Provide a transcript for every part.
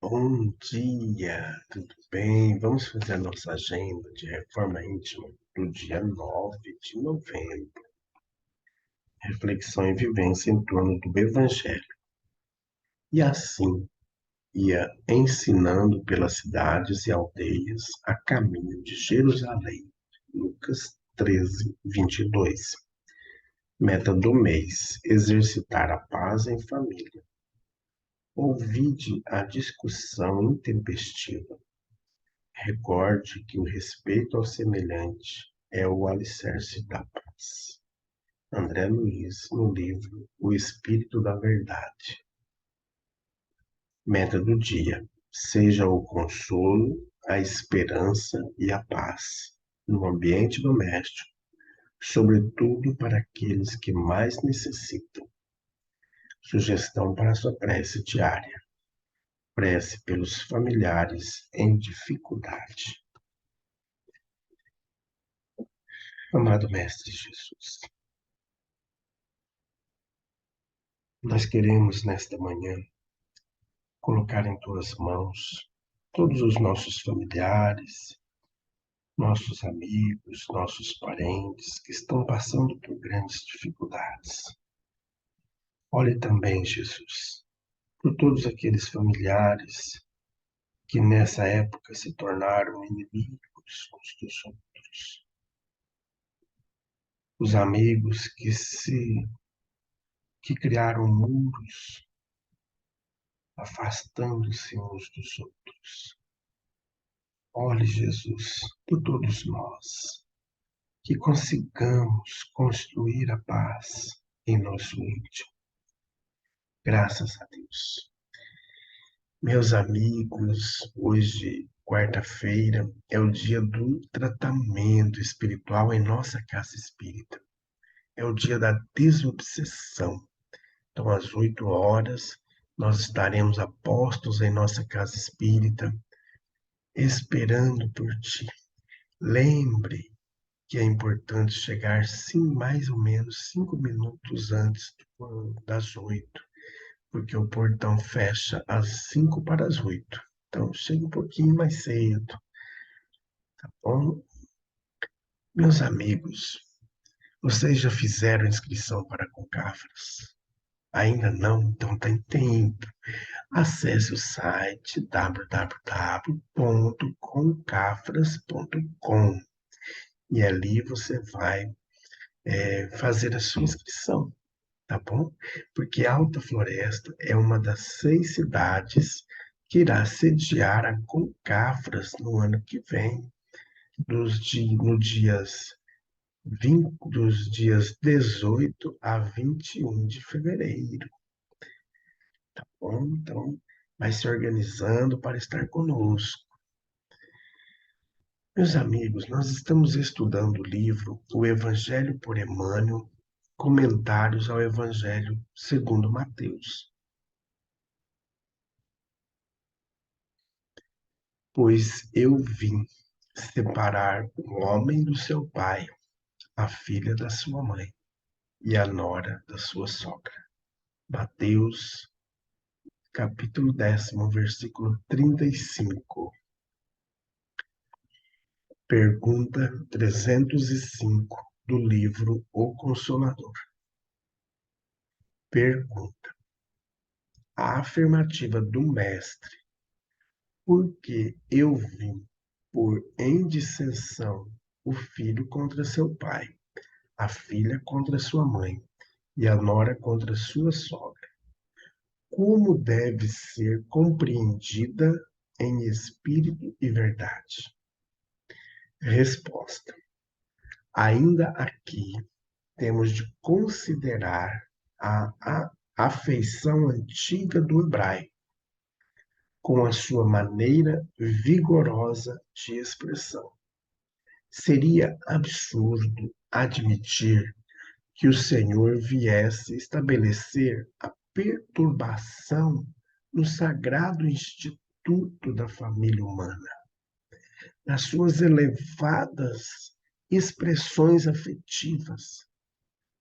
Bom dia, tudo bem? Vamos fazer a nossa agenda de reforma íntima do dia 9 de novembro. Reflexão e vivência em torno do Evangelho. E assim ia ensinando pelas cidades e aldeias a caminho de Jerusalém. Lucas 13, 22. Meta do mês: exercitar a paz em família. Ouvide a discussão intempestiva. Recorde que o respeito ao semelhante é o alicerce da paz. André Luiz, no livro O Espírito da Verdade. Meta do dia: seja o consolo, a esperança e a paz no ambiente doméstico, sobretudo para aqueles que mais necessitam. Sugestão para sua prece diária: prece pelos familiares em dificuldade. Amado Mestre Jesus, nós queremos nesta manhã colocar em tuas mãos todos os nossos familiares, nossos amigos, nossos parentes que estão passando por grandes dificuldades. Olhe também, Jesus, por todos aqueles familiares que nessa época se tornaram inimigos uns dos outros. Os amigos que criaram muros, afastando-se uns dos outros. Olhe, Jesus, por todos nós, que consigamos construir a paz em nosso íntimo. Graças a Deus. Meus amigos, hoje, quarta-feira, é o dia do tratamento espiritual em nossa casa espírita. É o dia da desobsessão. Então, às 8 horas, nós estaremos apostos em nossa casa espírita, esperando por ti. Lembre que é importante chegar, sim, mais ou menos 5 minutos antes das 8, porque o portão fecha às 5 para as 8. Então, chegue um pouquinho mais cedo, tá bom? Meus amigos, vocês já fizeram inscrição para Concafras? Ainda não? Então tem tempo. Acesse o site www.concafras.com e ali você vai fazer a sua inscrição, tá bom? Porque Alta Floresta é uma das 6 cidades que irá sediar a Concafras no ano que vem, no dos dias 18 a 21 de fevereiro, tá bom? Então, vai se organizando para estar conosco. Meus amigos, nós estamos estudando o livro O Evangelho por Emmanuel, Comentários ao Evangelho segundo Mateus. Pois eu vim separar o homem do seu pai, a filha da sua mãe e a nora da sua sogra. Mateus, capítulo 10º, versículo 35. Pergunta 305 do livro O Consolador. Pergunta: a afirmativa do mestre, porque eu vim por indissensão o filho contra seu pai, a filha contra sua mãe e a nora contra sua sogra, como deve ser compreendida em espírito e verdade? Resposta: ainda aqui temos de considerar a afeição antiga do hebraico, com a sua maneira vigorosa de expressão. Seria absurdo admitir que o Senhor viesse estabelecer a perturbação no sagrado instituto da família humana, nas suas elevadas expressões afetivas,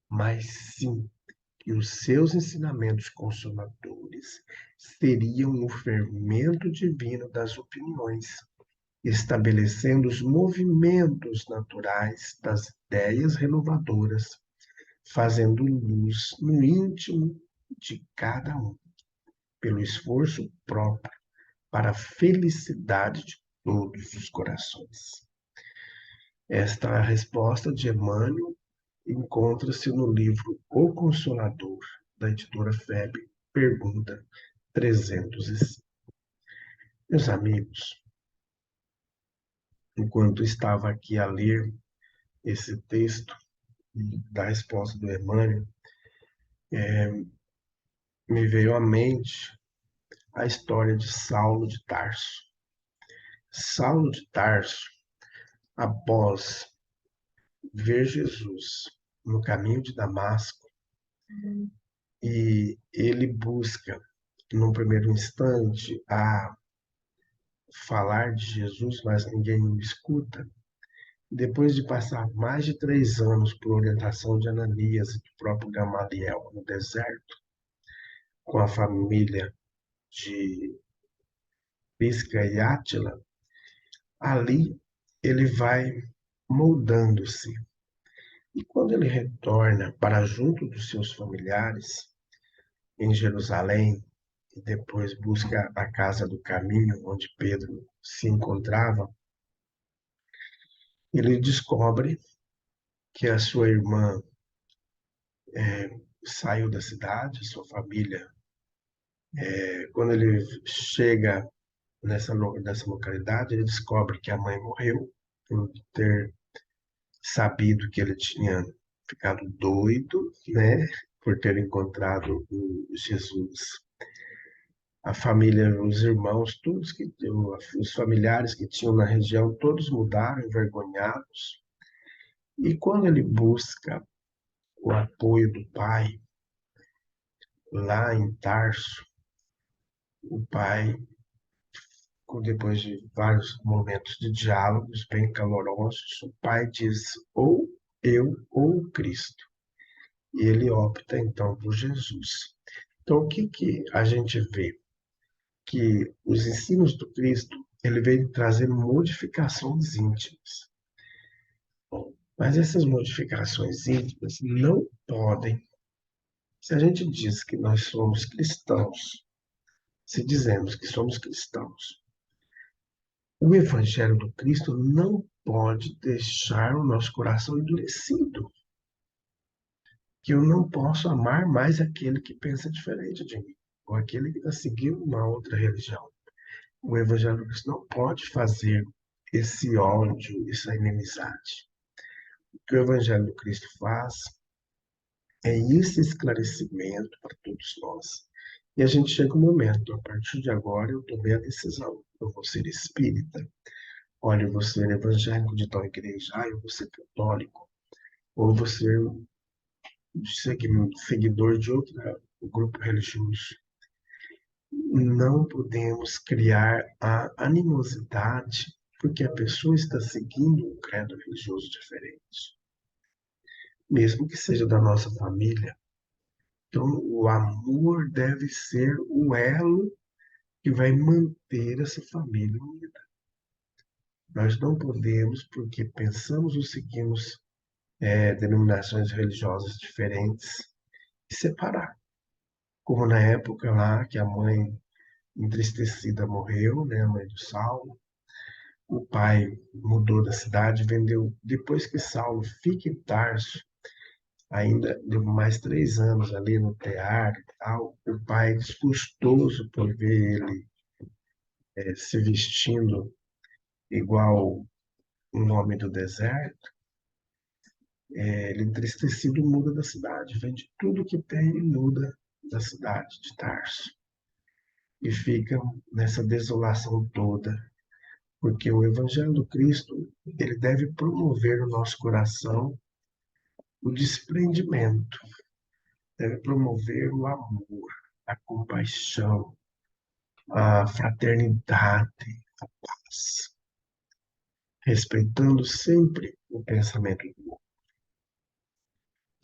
mas sim e os seus ensinamentos consoladores seriam o fermento divino das opiniões, estabelecendo os movimentos naturais das ideias renovadoras, fazendo luz no íntimo de cada um, pelo esforço próprio para a felicidade de todos os corações. Esta resposta de Emmanuel encontra-se no livro O Consolador, da editora FEB, pergunta 305. Meus amigos, enquanto estava aqui a ler esse texto da resposta do Emmanuel, me veio à mente a história de Saulo de Tarso. Saulo de Tarso, após ver Jesus no caminho de Damasco, e ele busca, num primeiro instante, a falar de Jesus, mas ninguém o escuta. Depois de passar mais de 3 anos por orientação de Ananias e do próprio Gamaliel no deserto, com a família de Prisca e Átila, ali ele vai moldando-se. E quando ele retorna para junto dos seus familiares em Jerusalém, e depois busca a casa do caminho onde Pedro se encontrava, ele descobre que a sua irmã saiu da cidade, sua família. Quando ele chega nessa localidade, ele descobre que a mãe morreu por ter sabido que ele tinha ficado doido, né, por ter encontrado o Jesus. A família, os irmãos, os familiares que tinham na região, todos mudaram, envergonhados. E quando ele busca o apoio do pai, lá em Tarso, o pai, depois de vários momentos de diálogos bem calorosos, o pai diz: ou eu ou o Cristo. E ele opta então por Jesus. Então, o que a gente vê? Que os ensinos do Cristo, ele veio trazer modificações íntimas. Bom, mas essas modificações íntimas não podem, se a gente diz que nós somos cristãos, se dizemos que somos cristãos, o Evangelho do Cristo não pode deixar o nosso coração endurecido, que eu não posso amar mais aquele que pensa diferente de mim, ou aquele que está seguindo uma outra religião. O Evangelho do Cristo não pode fazer esse ódio, essa inimizade. O que o Evangelho do Cristo faz é esse esclarecimento para todos nós. E a gente chega um momento, a partir de agora eu tomei a decisão, eu vou ser espírita, olha, eu vou ser evangélico de tal igreja, eu vou ser católico, ou vou ser seguidor de outro grupo religioso. Não podemos criar a animosidade porque a pessoa está seguindo um credo religioso diferente, mesmo que seja da nossa família. Então, o amor deve ser o elo que vai manter essa família unida. Nós não podemos, porque pensamos ou seguimos denominações religiosas diferentes, separar. Como na época lá que a mãe entristecida morreu, né, a mãe do Saulo, o pai mudou da cidade, vendeu. Depois que Saulo fica em Tarso, ainda de mais 3 anos ali no tear e tal, o pai, desgostoso por ver ele se vestindo igual um homem do deserto, ele entristecido muda da cidade, vende tudo que tem e muda da cidade de Tarso. E fica nessa desolação toda, porque o Evangelho do Cristo, ele deve promover no nosso coração o desprendimento, deve promover o amor, a compaixão, a fraternidade, a paz, respeitando sempre o pensamento do outro.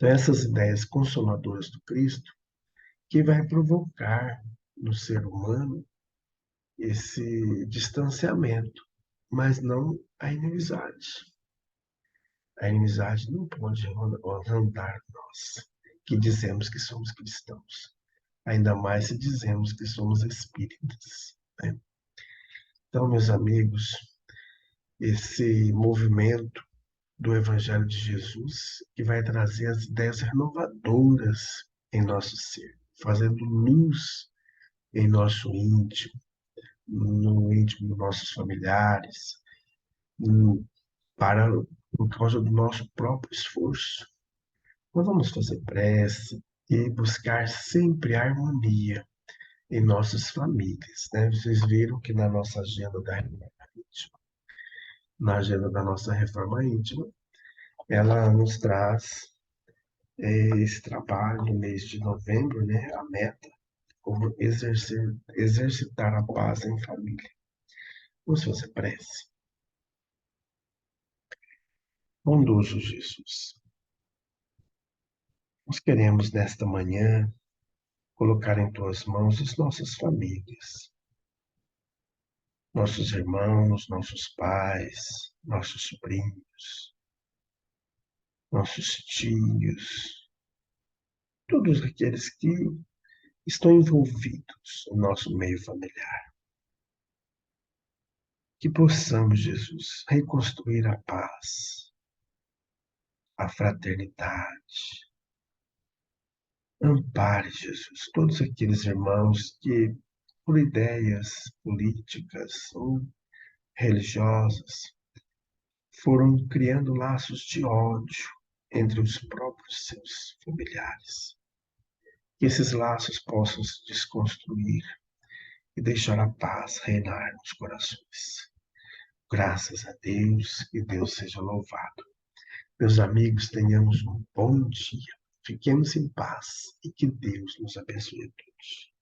Então, essas ideias consoladoras do Cristo que vai provocar no ser humano esse distanciamento, mas não a inimizade. A inimizade não pode rondar nós, que dizemos que somos cristãos, ainda mais se dizemos que somos espíritas, né? Então, meus amigos, esse movimento do Evangelho de Jesus que vai trazer as ideias renovadoras em nosso ser, fazendo luz em nosso íntimo, no íntimo dos nossos familiares, para por causa do nosso próprio esforço. Nós vamos fazer prece e buscar sempre a harmonia em nossas famílias, né? Vocês viram que na nossa agenda da reforma íntima, na agenda da nossa reforma íntima, ela nos traz esse trabalho no mês de novembro, né? A meta, como exercitar a paz em família. Vamos fazer prece. Bondoso Jesus, nós queremos nesta manhã colocar em tuas mãos as nossas famílias, nossos irmãos, nossos pais, nossos sobrinhos, nossos tios, todos aqueles que estão envolvidos no nosso meio familiar. Que possamos, Jesus, reconstruir a paz, a fraternidade. Ampare, Jesus, todos aqueles irmãos que, por ideias políticas ou religiosas, foram criando laços de ódio entre os próprios seus familiares. Que esses laços possam se desconstruir e deixar a paz reinar nos corações. Graças a Deus, e Deus seja louvado. Meus amigos, tenhamos um bom dia. Fiquemos em paz e que Deus nos abençoe a todos.